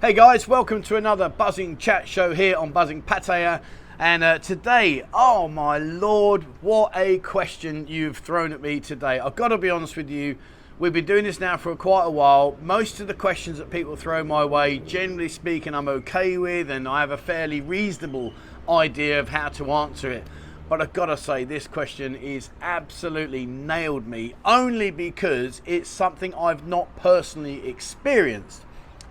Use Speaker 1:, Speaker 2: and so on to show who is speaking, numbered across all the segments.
Speaker 1: Hey guys, welcome to another Buzzing Chat Show here on Buzzing Pattaya. And today, oh my lord, what a question you've thrown at me today. I've got to be honest with you, we've been doing this now for quite a while. Most of the questions that people throw my way, generally speaking, I'm okay with, and I have a fairly reasonable idea of how to answer it. But I've got to say, this question is absolutely nailed me, only because it's something I've not personally experienced.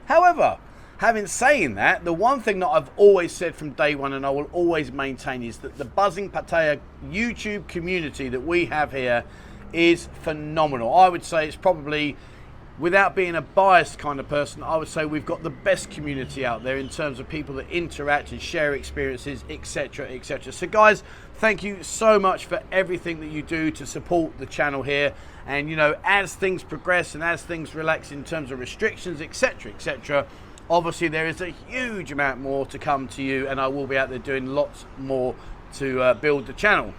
Speaker 1: However, having saying that, the one thing that I've always said from day one, and I will always maintain, is that the Buzzing Pattaya YouTube community that we have here is phenomenal. I would say it's probably, without being a biased kind of person, I would say we've got the best community out there in terms of people that interact and share experiences, etc, etc. So guys, thank you so much for everything that you do to support the channel here. And you know, as things progress and as things relax in terms of restrictions, etc, etc, obviously there is a huge amount more to come to you, and I will be out there doing lots more to build the channel.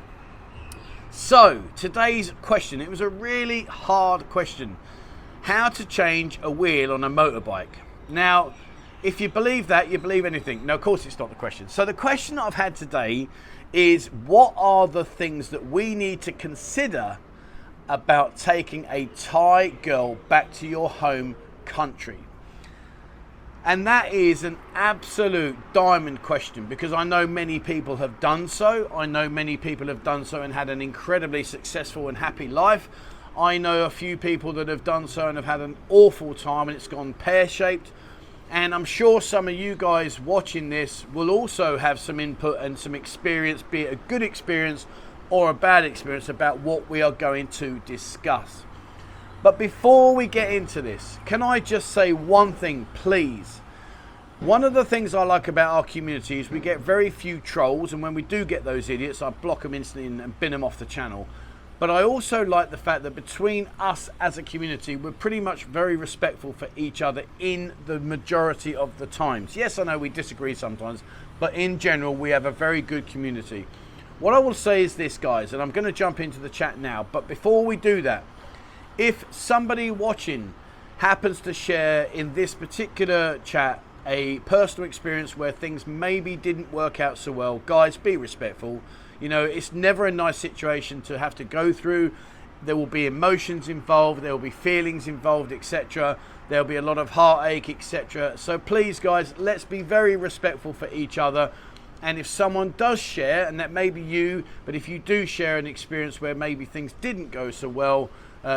Speaker 1: So today's question, it was a really hard question: how to change a wheel on a motorbike. Now, if you believe that, you believe anything. No, of course it's not the question. So the question that I've had today is, what are the things that we need to consider about taking a Thai girl back to your home country? And that is an absolute diamond question, because I know many people have done so. I know many people have done so and had an incredibly successful and happy life. I know a few people that have done so and have had an awful time and it's gone pear-shaped. And I'm sure some of you guys watching this will also have some input and some experience, be it a good experience or a bad experience, about what we are going to discuss. But before we get into this, can I just say one thing, please? One of the things I like about our community is we get very few trolls, and when we do get those idiots, I block them instantly and bin them off the channel. But I also like the fact that between us as a community, we're pretty much very respectful for each other in the majority of the times. Yes, I know we disagree sometimes, but in general, we have a very good community. What I will say is this, guys, and I'm going to jump into the chat now, but before we do that, if somebody watching happens to share in this particular chat a personal experience where things maybe didn't work out so well, guys, be respectful. You know, it's never a nice situation to have to go through. There will be emotions involved, there will be feelings involved, etc. There'll be a lot of heartache, etc. So please, guys, let's be very respectful for each other. And if someone does share, and that may be you, but if you do share an experience where maybe things didn't go so well,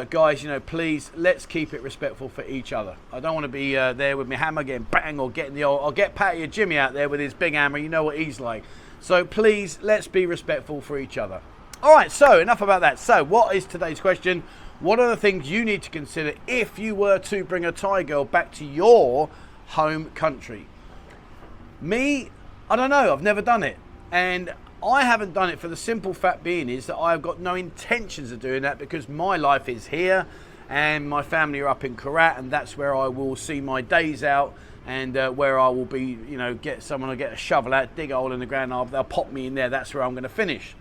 Speaker 1: guys, you know, please, let's keep it respectful for each other. I don't want to be there with my hammer getting bang, or getting the old, I'll get Pattaya Jimmy out there with his big hammer. You know what he's like. So please, let's be respectful for each other. All right, so enough about that. So what is today's question? What are the things you need to consider if you were to bring a Thai girl back to your home country? Me, I don't know. I've never done it. And I haven't done it for the simple fact being is that I've got no intentions of doing that, because my life is here and my family are up in Korat, and that's where I will see my days out, and where I will be, you know, get someone to get a shovel out, dig a hole in the ground, they'll pop me in there. That's where I'm going to finish.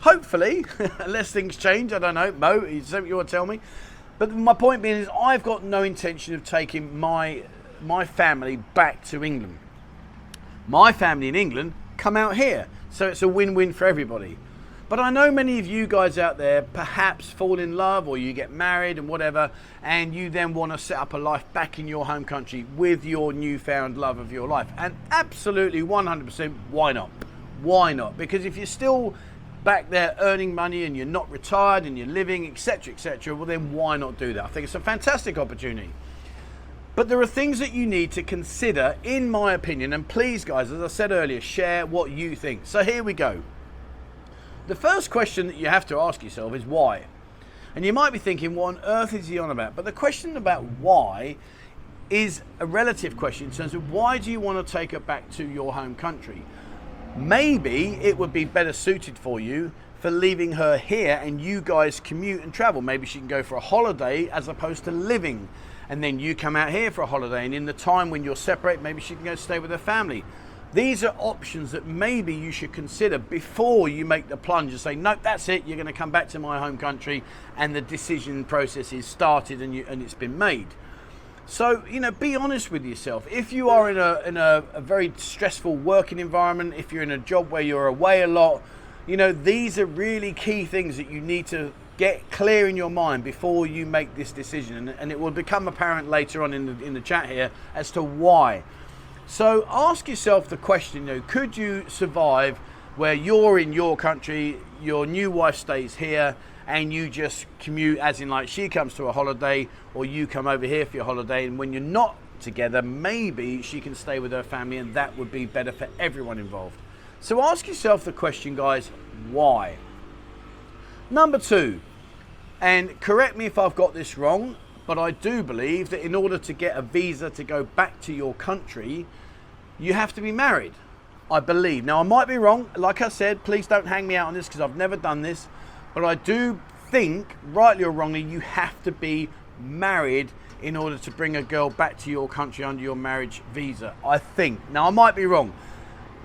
Speaker 1: Hopefully, unless things change. I don't know. Mo, is that what you want to tell me? But my point being is I've got no intention of taking my family back to England. My family in England come out here. So it's a win-win for everybody. But I know many of you guys out there perhaps fall in love, or you get married and whatever, and you then want to set up a life back in your home country with your newfound love of your life. And absolutely 100%, why not? Why not? Because if you're still back there earning money and you're not retired and you're living, etc, etc, well then why not do that? I think it's a fantastic opportunity. But there are things that you need to consider, in my opinion, and please, guys, as I said earlier, share what you think. So here we go. The first question that you have to ask yourself is why? And you might be thinking, what on earth is he on about? But the question about why is a relative question in terms of why do you want to take her back to your home country? Maybe it would be better suited for you for leaving her here and you guys commute and travel. Maybe she can go for a holiday as opposed to living, and then you come out here for a holiday, and in the time when you're separate, maybe she can go stay with her family. These are options that maybe you should consider before you make the plunge and say, nope, that's it, you're going to come back to my home country, and the decision process is started and it's been made. So, be honest with yourself. If you are in a very stressful working environment, if you're in a job where you're away a lot, these are really key things that you need to get clear in your mind before you make this decision. And it will become apparent later on in the chat here as to why. So ask yourself the question, could you survive where you're in your country, your new wife stays here, and you just commute, as in like she comes to a holiday or you come over here for your holiday, and when you're not together, maybe she can stay with her family, and that would be better for everyone involved. So ask yourself the question, guys, why? Number 2, and correct me if I've got this wrong, but I do believe that in order to get a visa to go back to your country, you have to be married, I believe. Now, I might be wrong. Like I said, please don't hang me out on this because I've never done this. But I do think, rightly or wrongly, you have to be married in order to bring a girl back to your country under your marriage visa, I think. Now, I might be wrong.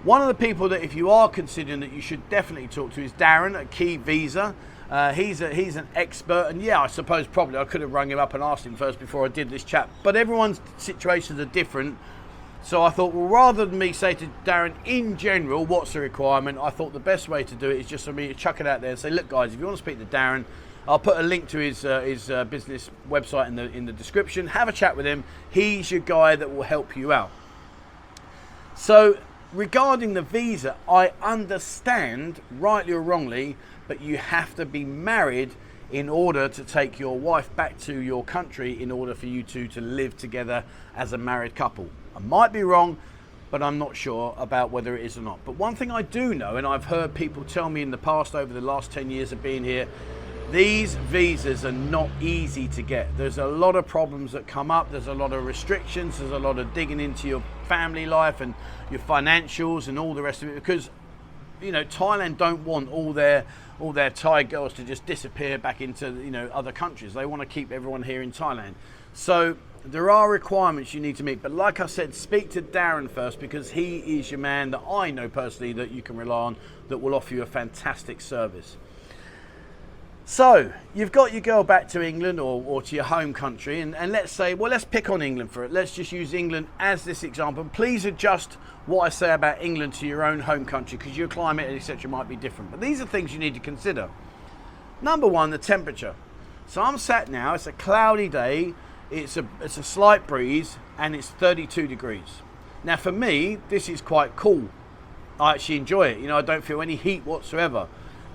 Speaker 1: One of the people that, if you are considering that you should definitely talk to, is Darren at Key Visa. He's an expert, and yeah, I suppose probably I could have rung him up and asked him first before I did this chat. But everyone's situations are different. So I thought, well, rather than me say to Darren in general, what's the requirement, I thought the best way to do it is just for me to chuck it out there and say, look, guys, if you want to speak to Darren, I'll put a link to his business website in the description. Have a chat with him. He's your guy that will help you out. So regarding the visa, I understand, rightly or wrongly, but you have to be married in order to take your wife back to your country in order for you two to live together as a married couple. I might be wrong, but I'm not sure about whether it is or not. But one thing I do know, and I've heard people tell me in the past over the last 10 years of being here, these visas are not easy to get. There's a lot of problems that come up. There's a lot of restrictions. There's a lot of digging into your family life and your financials and all the rest of it, because Thailand don't want all their Thai girls to just disappear back into other countries. They want to keep everyone here in Thailand. So there are requirements you need to meet, but like I said, speak to Darren first, because he is your man that I know personally that you can rely on, that will offer you a fantastic service. So you've got your girl back to England or to your home country, and let's say, well, let's pick on England for it. Let's just use England as this example. Please adjust what I say about England to your own home country, because your climate and etc. might be different. But these are things you need to consider. Number 1, the temperature. So I'm sat now, it's a cloudy day, it's a slight breeze, and it's 32 degrees. Now for me, this is quite cool. I actually enjoy it. I don't feel any heat whatsoever.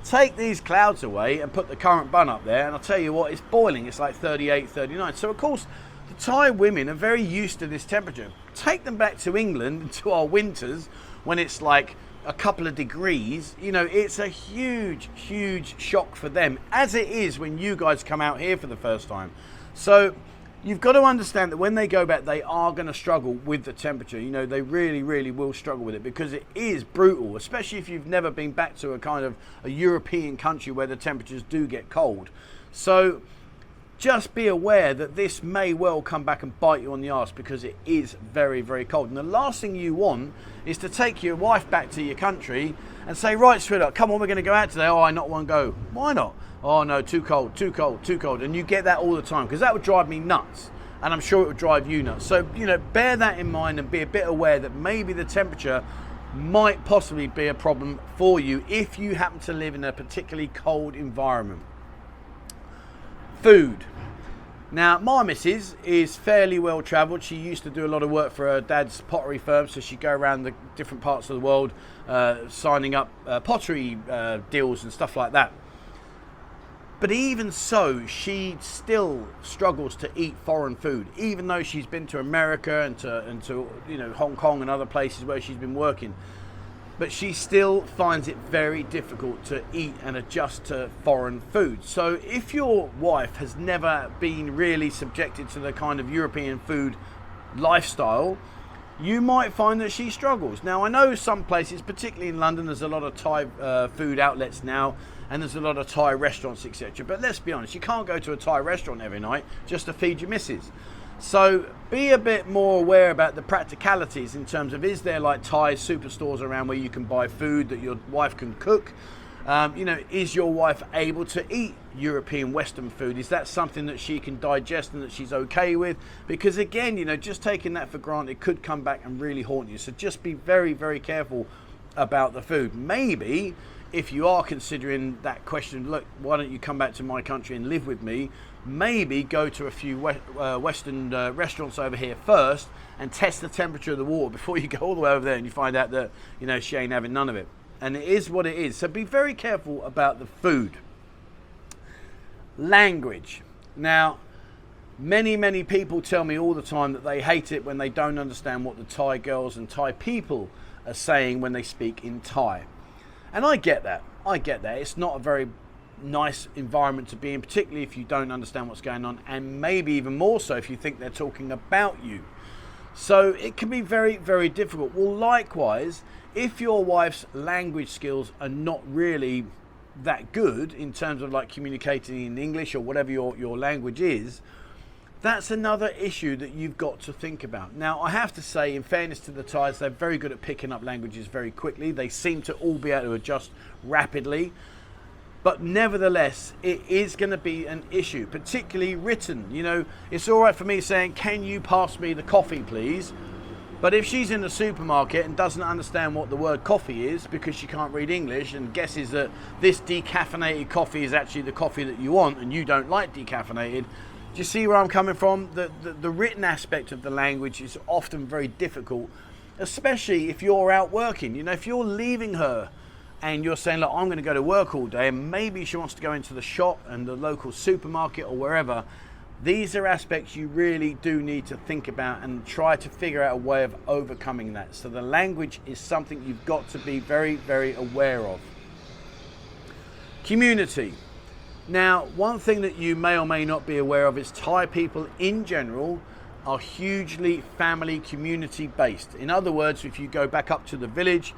Speaker 1: Take these clouds away and put the current bun up there, and I'll tell you what, it's boiling. It's like 38, 39. So of course, the Thai women are very used to this temperature. Take them back to England, to our winters, when it's like a couple of degrees, it's a huge, huge shock for them, as it is when you guys come out here for the first time. So you've got to understand that when they go back, they are going to struggle with the temperature. They really, really will struggle with it, because it is brutal, especially if you've never been back to a kind of a European country where the temperatures do get cold. So just be aware that this may well come back and bite you on the arse, because it is very, very cold. And the last thing you want is to take your wife back to your country and say, right, sweetheart, come on, we're going to go out today. Oh, I not want to go. Why not? Oh no, too cold, too cold, too cold. And you get that all the time, because that would drive me nuts. And I'm sure it would drive you nuts. So, bear that in mind and be a bit aware that maybe the temperature might possibly be a problem for you if you happen to live in a particularly cold environment. Food. Now, my missus is fairly well travelled. She used to do a lot of work for her dad's pottery firm, so she'd go around the different parts of the world signing up pottery deals and stuff like that. But even so, she still struggles to eat foreign food, even though she's been to America and to Hong Kong and other places where she's been working. But she still finds it very difficult to eat and adjust to foreign food. So if your wife has never been really subjected to the kind of European food lifestyle, you might find that she struggles. Now, I know some places, particularly in London, there's a lot of Thai food outlets now, and there's a lot of Thai restaurants, etc. But let's be honest, you can't go to a Thai restaurant every night just to feed your missus. So be a bit more aware about the practicalities in terms of, is there like Thai superstores around where you can buy food that your wife can cook? Is your wife able to eat European Western food? Is that something that she can digest and that she's okay with? Because again, just taking that for granted could come back and really haunt you. So just be very, very careful about the food. Maybe if you are considering that question, look, why don't you come back to my country and live with me? Maybe go to a few Western restaurants over here first and test the temperature of the water before you go all the way over there and you find out that, she ain't having none of it. And it is what it is. So be very careful about the food. Language. Now, many people tell me all the time that they hate it when they don't understand what the Thai girls and Thai people are saying when they speak in Thai. And I get that. It's not a very nice environment to be in, particularly if you don't understand what's going on, and maybe even more so if you think they're talking about you. So it can be very, very difficult. Well, likewise, if your wife's language skills are not really that good in terms of like communicating in English or whatever your language is, that's another issue that you've got to think about. Now, I have to say, in fairness to the Thais, they're very good at picking up languages very quickly. They seem to all be able to adjust rapidly. But nevertheless, it is going to be an issue, particularly written. It's all right for me saying, can you pass me the coffee, please? But if she's in the supermarket and doesn't understand what the word coffee is because she can't read English and guesses that this decaffeinated coffee is actually the coffee that you want and you don't like decaffeinated, do you see where I'm coming from? The written aspect of the language is often very difficult, especially if you're out working. If you're leaving her and you're saying, look, I'm going to go to work all day, and maybe she wants to go into the shop and the local supermarket or wherever, these are aspects you really do need to think about and try to figure out a way of overcoming that. So the language is something you've got to be very, very aware of. Community. Now, one thing that you may or may not be aware of is Thai people in general are hugely family community based. In other words, if you go back up to the village,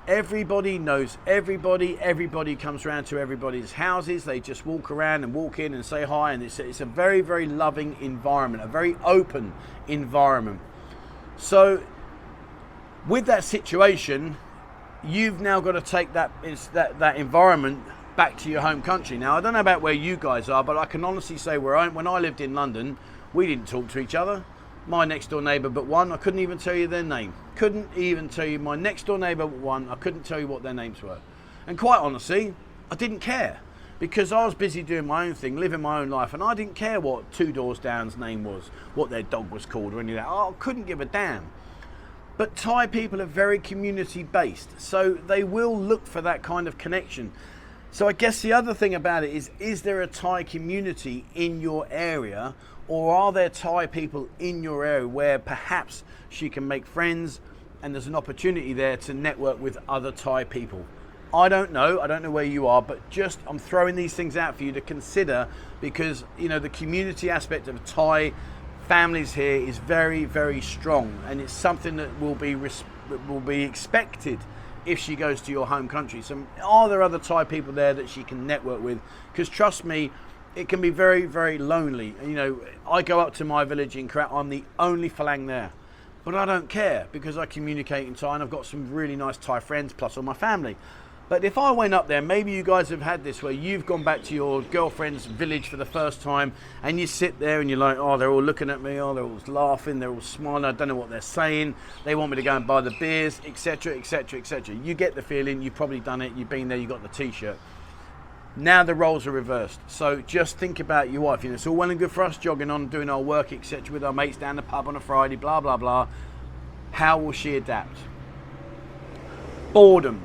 Speaker 1: everybody knows everybody comes around to everybody's houses. They just walk around and walk in and say hi, and it's a very, very loving environment, a very open environment. So with that situation, you've now got to take that environment back to your home country. Now, I don't know about where you guys are, but I can honestly say when I lived in London, we didn't talk to each other. My next door neighbour but one, I couldn't even tell you their name. Couldn't even tell you my next door neighbour but one, I couldn't tell you what their names were. And quite honestly, I didn't care because I was busy doing my own thing, living my own life, and I didn't care what two doors down's name was, what their dog was called or any of that. I couldn't give a damn. But Thai people are very community based, so they will look for that kind of connection. So I guess the other thing about it is there a Thai community in your area, or are there Thai people in your area where perhaps she can make friends and there's an opportunity there to network with other Thai people? I don't know where you are, but just I'm throwing these things out for you to consider because the community aspect of Thai families here is very, very strong, and it's something that will be expected if she goes to your home country. So are there other Thai people there that she can network with? Because trust me, it can be very, very lonely. I go up to my village in Krat, I'm the only Phalang there. But I don't care because I communicate in Thai and I've got some really nice Thai friends plus all my family. But if I went up there, maybe you guys have had this where you've gone back to your girlfriend's village for the first time and you sit there and you're like, oh, they're all looking at me, oh, they're all laughing, they're all smiling, I don't know what they're saying, they want me to go and buy the beers, etc, etc, etc. You get the feeling, you've probably done it, you've been there, you got the t-shirt. Now the roles are reversed. So just think about your wife. It's all well and good for us jogging on, doing our work, etc, with our mates down the pub on a Friday, blah, blah, blah. How will she adapt? Boredom.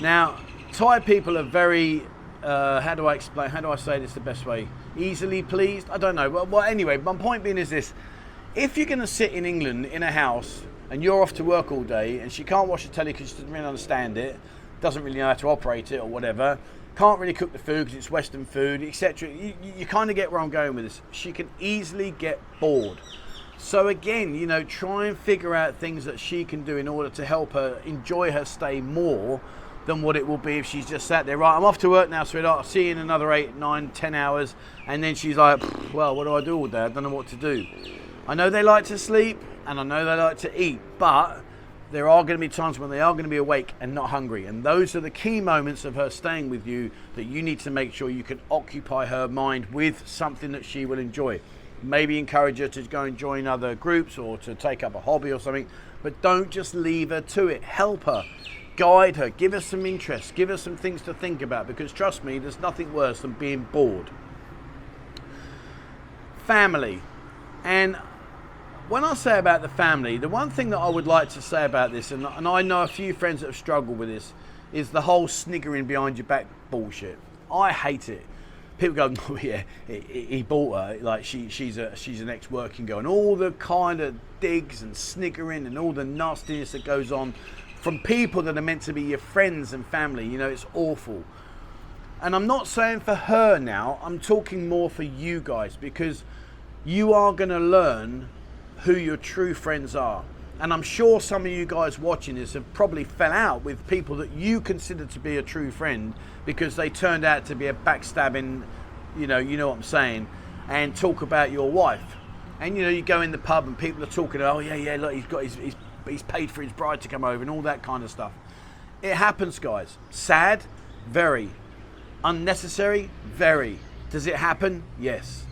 Speaker 1: Now, Thai people are very, how do I say this the best way? Easily pleased? I don't know. Well, anyway, my point being is this. If you're going to sit in England in a house and you're off to work all day and she can't watch the telly because she doesn't really understand it, doesn't really know how to operate it or whatever, can't really cook the food because it's Western food, etc. You kind of get where I'm going with this. She can easily get bored. So again, try and figure out things that she can do in order to help her enjoy her stay more than what it will be if she's just sat there. Right, I'm off to work now, sweetheart. I'll see you in another 8, 9, 10 hours. And then she's like, well, what do I do all day? I don't know what to do. I know they like to sleep and I know they like to eat, but there are going to be times when they are going to be awake and not hungry. And those are the key moments of her staying with you that you need to make sure you can occupy her mind with something that she will enjoy. Maybe encourage her to go and join other groups or to take up a hobby or something, but don't just leave her to it. Help her, guide her, give her some interest, give her some things to think about, because trust me, there's nothing worse than being bored. Family. And when I say about the family, the one thing that I would like to say about this, and I know a few friends that have struggled with this, is the whole sniggering behind your back bullshit. I hate it. People go, oh yeah, he bought her, like she's an ex-working girl, and all the kind of digs and sniggering and all the nastiness that goes on from people that are meant to be your friends and family. You know, it's awful. And I'm not saying for her now, I'm talking more for you guys, because you are going to learn who your true friends are. And I'm sure some of you guys watching this have probably fell out with people that you consider to be a true friend because they turned out to be a backstabbing, you know what I'm saying, and talk about your wife. And you go in the pub and people are talking, oh yeah, look, he's paid for his bride to come over and all that kind of stuff. It happens, guys. Sad? Very. Unnecessary? Very. Does it happen? Yes.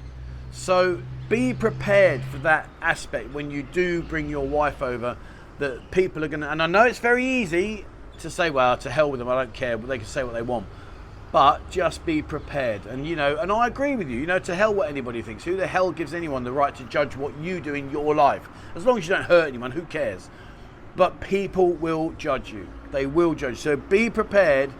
Speaker 1: So be prepared for that aspect when you do bring your wife over, that people are going to, and I know it's very easy to say, well, to hell with them, I don't care, but they can say what they want. But just be prepared. And and I agree with you, to hell what anybody thinks. Who the hell gives anyone the right to judge what you do in your life? As long as you don't hurt anyone, who cares? But people will judge you. They will judge. So be prepared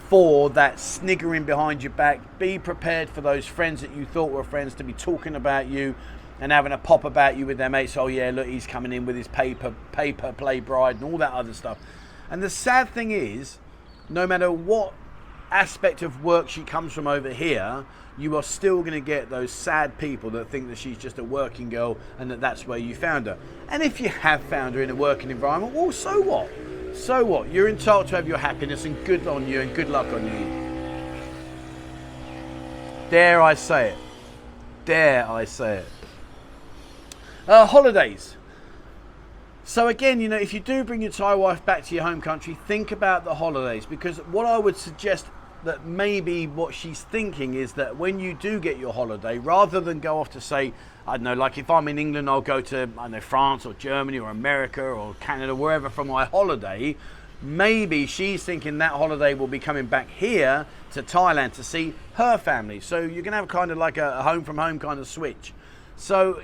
Speaker 1: for that sniggering behind your back. Be prepared for those friends that you thought were friends to be talking about you and having a pop about you with their mates. Oh yeah, look, he's coming in with his paper play bride and all that other stuff. And the sad thing is, no matter what aspect of work she comes from over here, you are still going to get those sad people that think that she's just a working girl and that's where you found her. And if you have found her in a working environment, well, so what? So what? You're entitled to have your happiness, and good on you and good luck on you. Dare I say it. Dare I say it. Holidays. So again, if you do bring your Thai wife back to your home country, think about the holidays, because what I would suggest that maybe what she's thinking is that when you do get your holiday, rather than go off to say, I don't know, like if I'm in England, I'll go to, I don't know, France or Germany or America or Canada, wherever for my holiday, maybe she's thinking that holiday will be coming back here to Thailand to see her family. So you're going to have kind of like a home from home kind of switch. So,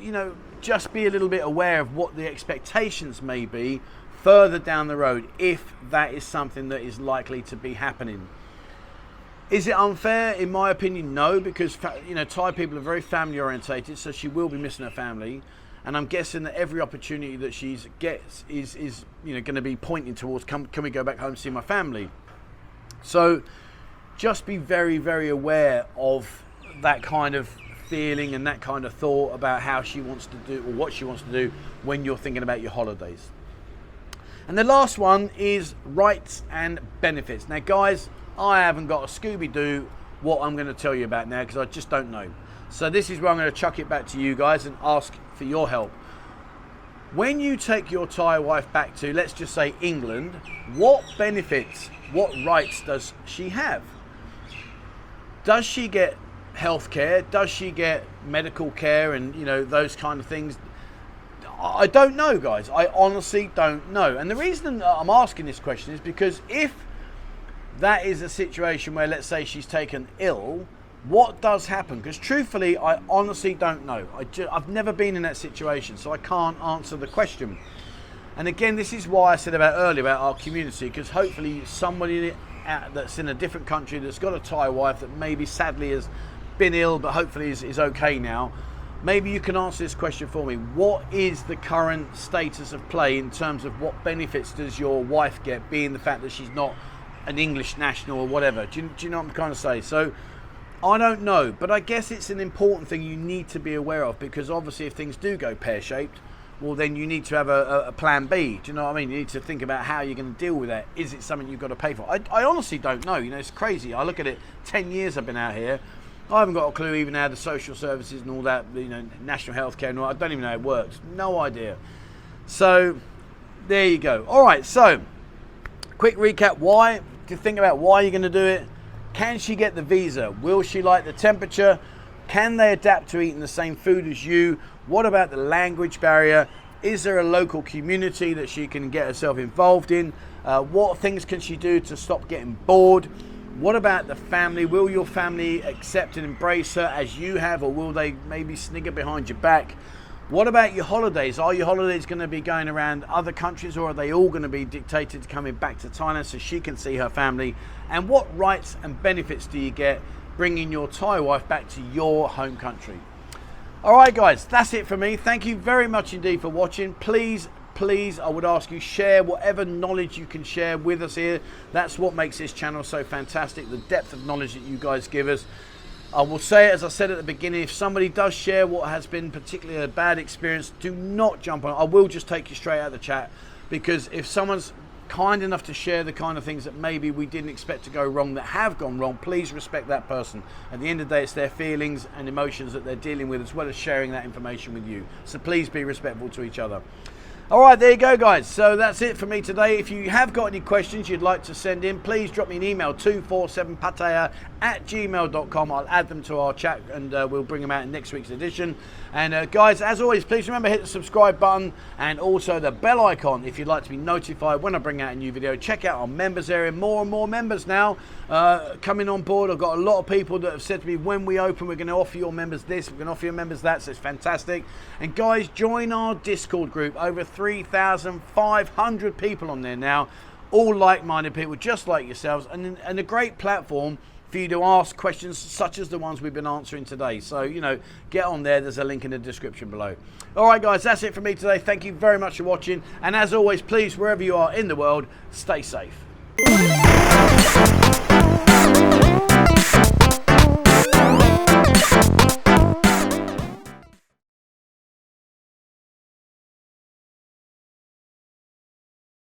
Speaker 1: just be a little bit aware of what the expectations may be further down the road, if that is something that is likely to be happening. Is it unfair? In my opinion, no, because Thai people are very family orientated, so she will be missing her family, and I'm guessing that every opportunity that she gets is going to be pointing towards, can we go back home and see my family? So just be very, very aware of that kind of feeling and that kind of thought about how she wants to do, or what she wants to do when you're thinking about your holidays. And the last one is rights and benefits. Now guys, I haven't got a Scooby-Doo what I'm going to tell you about now, because I just don't know. So this is where I'm going to chuck it back to you guys and ask for your help. When you take your Thai wife back to, let's just say, England, what benefits, what rights does she have? Does she get healthcare? Does she get medical care and those kind of things? I don't know, guys. I honestly don't know. And the reason I'm asking this question is because if that is a situation where, let's say, she's taken ill, what does happen? Because truthfully, I honestly don't know. I've never been in that situation, so I can't answer the question. And again, this is why I said earlier about our community, because hopefully somebody that's in a different country that's got a Thai wife that maybe sadly has been ill, but hopefully is okay now. Maybe you can answer this question for me. What is the current status of play in terms of what benefits does your wife get, being the fact that she's not an English national or whatever? Do you know what I'm trying to say? So I don't know, but I guess it's an important thing you need to be aware of, because obviously if things do go pear-shaped, well then you need to have a plan B. Do you know what I mean? You need to think about how you're going to deal with that. Is it something you've got to pay for? I honestly don't know. It's crazy. I look at it, 10 years I've been out here, I haven't got a clue even how the social services and all that, national health care and all, I don't even know how it works. No idea. So There you go. All right, so quick recap. Why? To think about why you're going to do it. Can she get the visa? Will she like the temperature? Can they adapt to eating the same food as you? What about the language barrier? Is there a local community that she can get herself involved in? What things can she do to stop getting bored? What about the family? Will your family accept and embrace her as you have, or will they maybe snigger behind your back? What about your holidays? Are your holidays going to be going around other countries, or are they all going to be dictated to coming back to Thailand so she can see her family? And what rights and benefits do you get bringing your Thai wife back to your home country? All right, guys, that's it for me. Thank you very much indeed for watching. Please, I would ask you, share whatever knowledge you can share with us here. That's what makes this channel so fantastic, the depth of knowledge that you guys give us. I will say, as I said at the beginning, if somebody does share what has been particularly a bad experience, do not jump on it. I will just take you straight out of the chat, because if someone's kind enough to share the kind of things that maybe we didn't expect to go wrong, that have gone wrong, please respect that person. At the end of the day, it's their feelings and emotions that they're dealing with, as well as sharing that information with you. So please be respectful to each other. All right, there you go, guys. So that's it for me today. If you have got any questions you'd like to send in, please drop me an email, 247pattaya@gmail.com. I'll add them to our chat, and we'll bring them out in next week's edition. And guys, as always, please remember, hit the subscribe button and also the bell icon if you'd like to be notified when I bring out a new video. Check out our members area. More and more members now coming on board. I've got a lot of people that have said to me, when we open, we're going to offer your members this, we're going to offer your members that. So it's fantastic. And guys, join our Discord group. Over 3,500 people on there now, all like-minded people just like yourselves, and a great platform for you to ask questions such as the ones we've been answering today. So, you know, get on there. There's a link in the description below. All right, guys, that's it for me today. Thank you very much for watching. And as always, please, wherever you are in the world, stay safe.